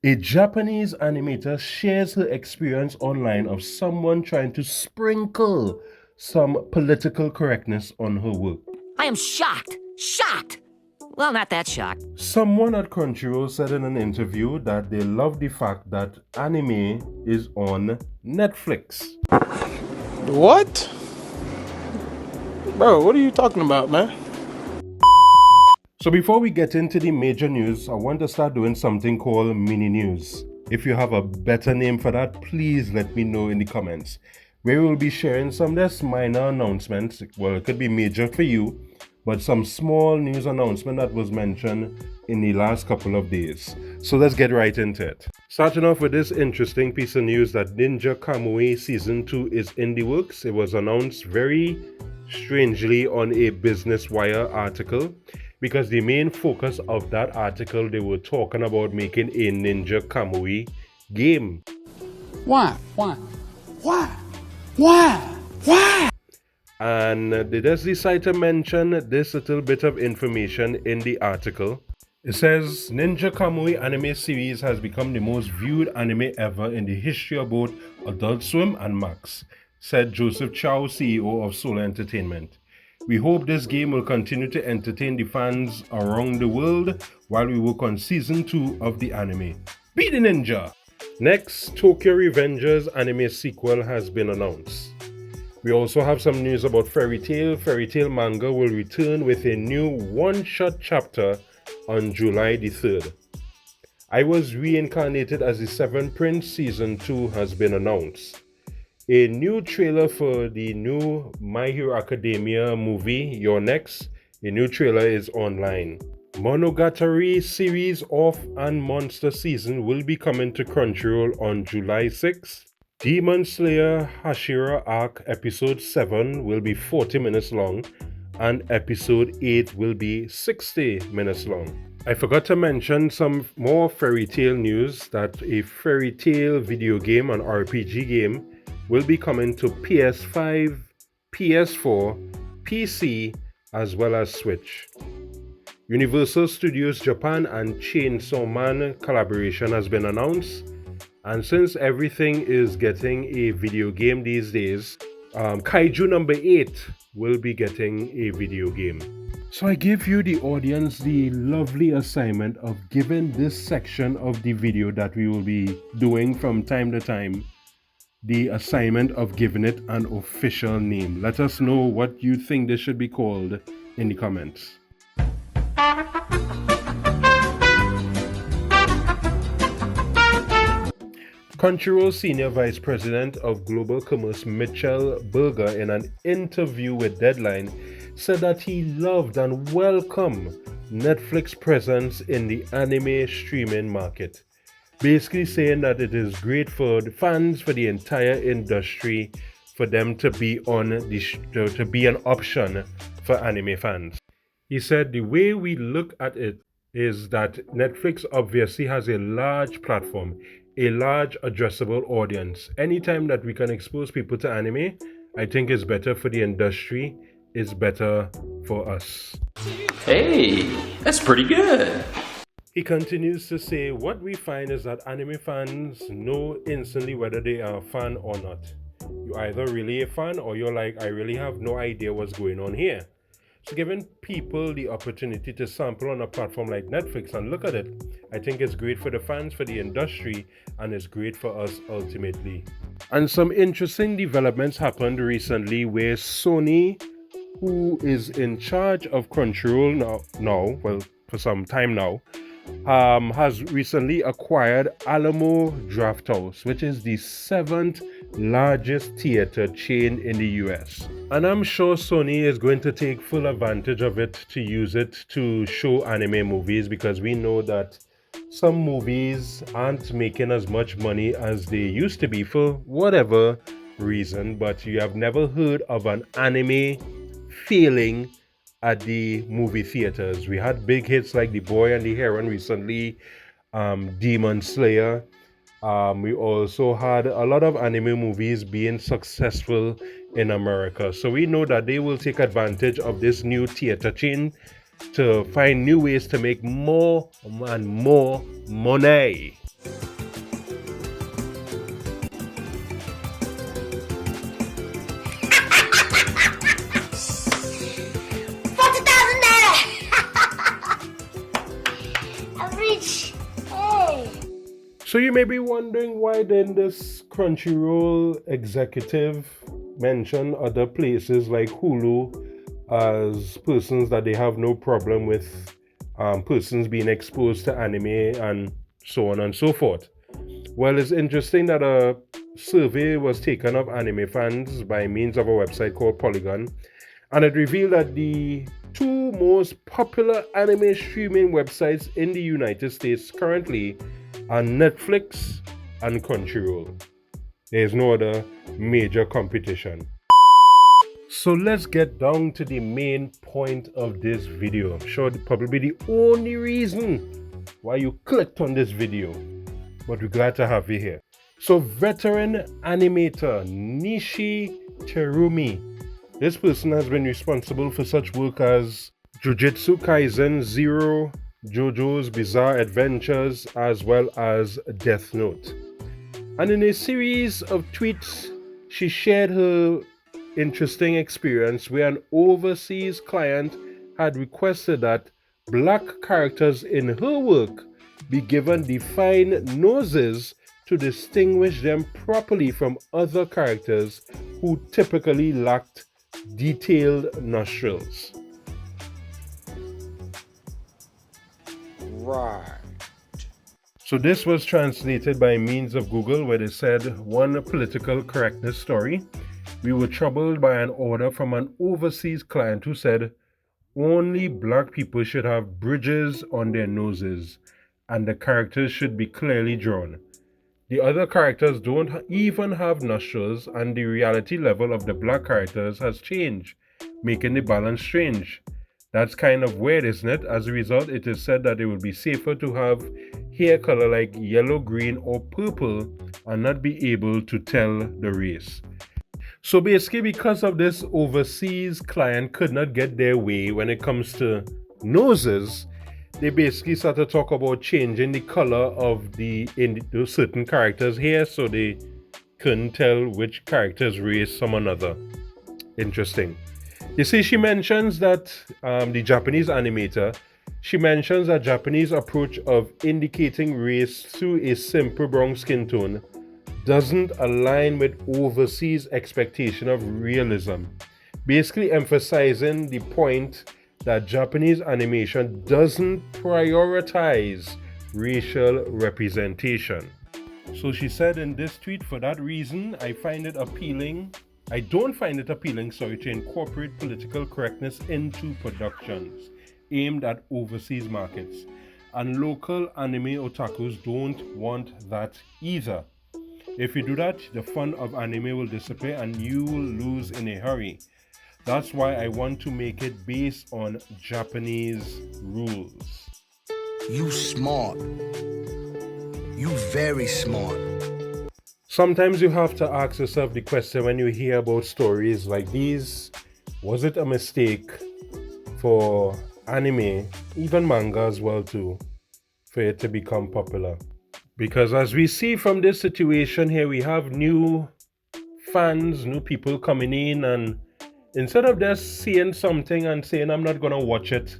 A Japanese animator shares her experience online of someone trying to sprinkle some political correctness on her work. I am shocked. Shocked! Well, not that shocked. Someone at Crunchyroll said in an interview that they love the fact that anime is on Netflix. What? Bro, what are you talking about, man? So before we get into the major news, I want to start doing something called mini news. If you have a better name for that, please let me know in the comments. We will be sharing some just minor announcements. Well, it could be major for you, but some small news announcement that was mentioned in the last couple of days. So let's get right into it. Starting off with this interesting piece of news that Ninja Kamui Season 2 is in the works. It was announced very strangely on a Business Wire article, because the main focus of that article, they were talking about making a Ninja Kamui game. Why? And they just decide to mention this little bit of information in the article. It says, Ninja Kamui anime series has become the most viewed anime ever in the history of both Adult Swim and Max, said Joseph Chow, CEO of Solar Entertainment. We hope this game will continue to entertain the fans around the world while we work on Season 2 of the anime. Be the ninja! Next, Tokyo Revengers anime sequel has been announced. We also have some news about Fairy Tail. Fairy Tail manga will return with a new one-shot chapter on July the 3rd. I Was Reincarnated as the Seventh Prince Season 2 has been announced. A new trailer for the new My Hero Academia movie, Your Next, a new trailer is online. Monogatari series Off and Monster season will be coming to Crunchyroll on July 6th. Demon Slayer Hashira Arc Episode 7 will be 40 minutes long, and Episode 8 will be 60 minutes long. I forgot to mention some more Fairy Tail news, that a Fairy Tail video game, an RPG game, will be coming to PS5, PS4, PC, as well as Switch. Universal Studios Japan and Chainsaw Man collaboration has been announced, and since everything is getting a video game these days, Kaiju number 8 will be getting a video game. So I give you, the audience, the lovely assignment of giving this section of the video that we will be doing from time to time, the assignment of giving it an official name. Let us know what you think this should be called in the comments. Crunchyroll Senior Vice President of Global Commerce Mitchell Berger, in an interview with Deadline, said that he loved and welcomed Netflix's presence in the anime streaming market. Basically saying that it is great for the fans, for the entire industry, for them to be to be an option for anime fans. He said the way we look at it is that Netflix obviously has a large platform, a large addressable audience. Anytime that we can expose people to anime, I think is better for the industry, is better for us. Hey, that's pretty good. He continues to say, what we find is that anime fans know instantly whether they are a fan or not. You're either really a fan or you're like, I really have no idea what's going on here. So giving people the opportunity to sample on a platform like Netflix and look at it, I think it's great for the fans, for the industry, and it's great for us ultimately. And some interesting developments happened recently where Sony, who is in charge of Crunchyroll now, for some time now, has recently acquired Alamo Drafthouse, which is the 7th largest theater chain in the US. And I'm sure Sony is going to take full advantage of it to use it to show anime movies, because we know that some movies aren't making as much money as they used to be for whatever reason, but you have never heard of an anime failing at the movie theaters. We had big hits like The Boy and the Heron recently, Demon Slayer. We also had a lot of anime movies being successful in America. So we know that they will take advantage of this new theater chain to find new ways to make more and more money. So you may be wondering, why then this Crunchyroll executive mention other places like Hulu as persons that they have no problem with persons being exposed to anime and so on and so forth. Well, it's interesting that a survey was taken of anime fans by means of a website called Polygon, and it revealed that the two most popular anime streaming websites in the United States currently are Netflix and Crunchyroll. There's no other major competition. So let's get down to the main point of this video. I'm sure probably the only reason why you clicked on this video, but we're glad to have you here. So veteran animator Nishi Terumi. This person has been responsible for such work as Jujutsu Kaisen Zero, JoJo's Bizarre Adventures, as well as Death Note. And in a series of tweets, she shared her interesting experience where an overseas client had requested that black characters in her work be given defined noses to distinguish them properly from other characters who typically lacked detailed nostrils. Right. So this was translated by means of Google, where they said, one political correctness story. We were troubled by an order from an overseas client who said only black people should have bridges on their noses and the characters should be clearly drawn. The other characters don't even have nostrils, and the reality level of the black characters has changed, making the balance strange. That's kind of weird, isn't it? As a result, it is said that it would be safer to have hair color like yellow, green, or purple and not be able to tell the race. So basically, because of this, overseas client could not get their way when it comes to noses, they basically started to talk about changing the color of the certain characters' hair so they couldn't tell which character's race from another. Interesting. You see, she mentions that the Japanese animator, she mentions a Japanese approach of indicating race through a simple brown skin tone doesn't align with overseas expectation of realism, basically emphasizing the point that Japanese animation doesn't prioritize racial representation. So she said in this tweet, for that reason, I don't find it appealing, to incorporate political correctness into productions aimed at overseas markets. And local anime otakus don't want that either. If you do that, the fun of anime will disappear and you will lose in a hurry. That's why I want to make it based on Japanese rules. You smart. You very smart. Sometimes you have to ask yourself the question when you hear about stories like these, was it a mistake for anime, even manga as well too, for it to become popular? Because as we see from this situation here, we have new fans, new people coming in, and instead of just seeing something and saying, I'm not going to watch it,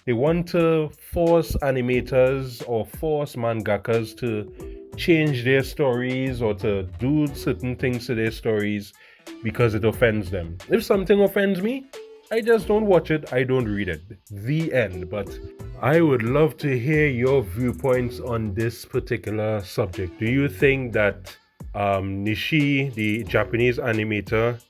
they want to force animators or force mangakas to change their stories or to do certain things to their stories because it offends them. If something offends me, I just don't watch it, I don't read it. The end. But I would love to hear your viewpoints on this particular subject. Do you think that Nishi, the Japanese animator,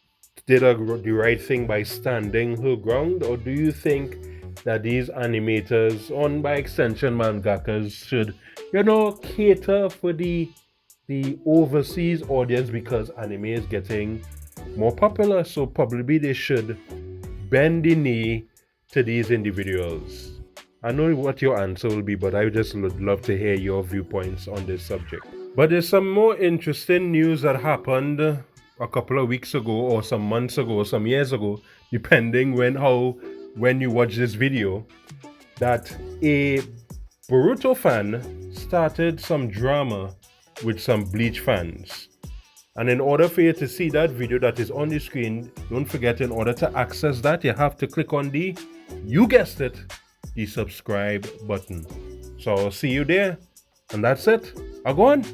did the right thing by standing her ground, or do you think that these animators, and by extension mangakas, should, cater for the overseas audience because anime is getting more popular? So probably they should bend the knee to these individuals. I know what your answer will be, but I just would love to hear your viewpoints on this subject. But there's some more interesting news that happened a couple of weeks ago, or some months ago, or some years ago, depending when you watch this video, that a Boruto fan started some drama with some Bleach fans. And in order for you to see that video that is on the screen, don't forget, in order to access that, you have to click on you guessed it, the subscribe button. So I'll see you there, and that's it. Go on.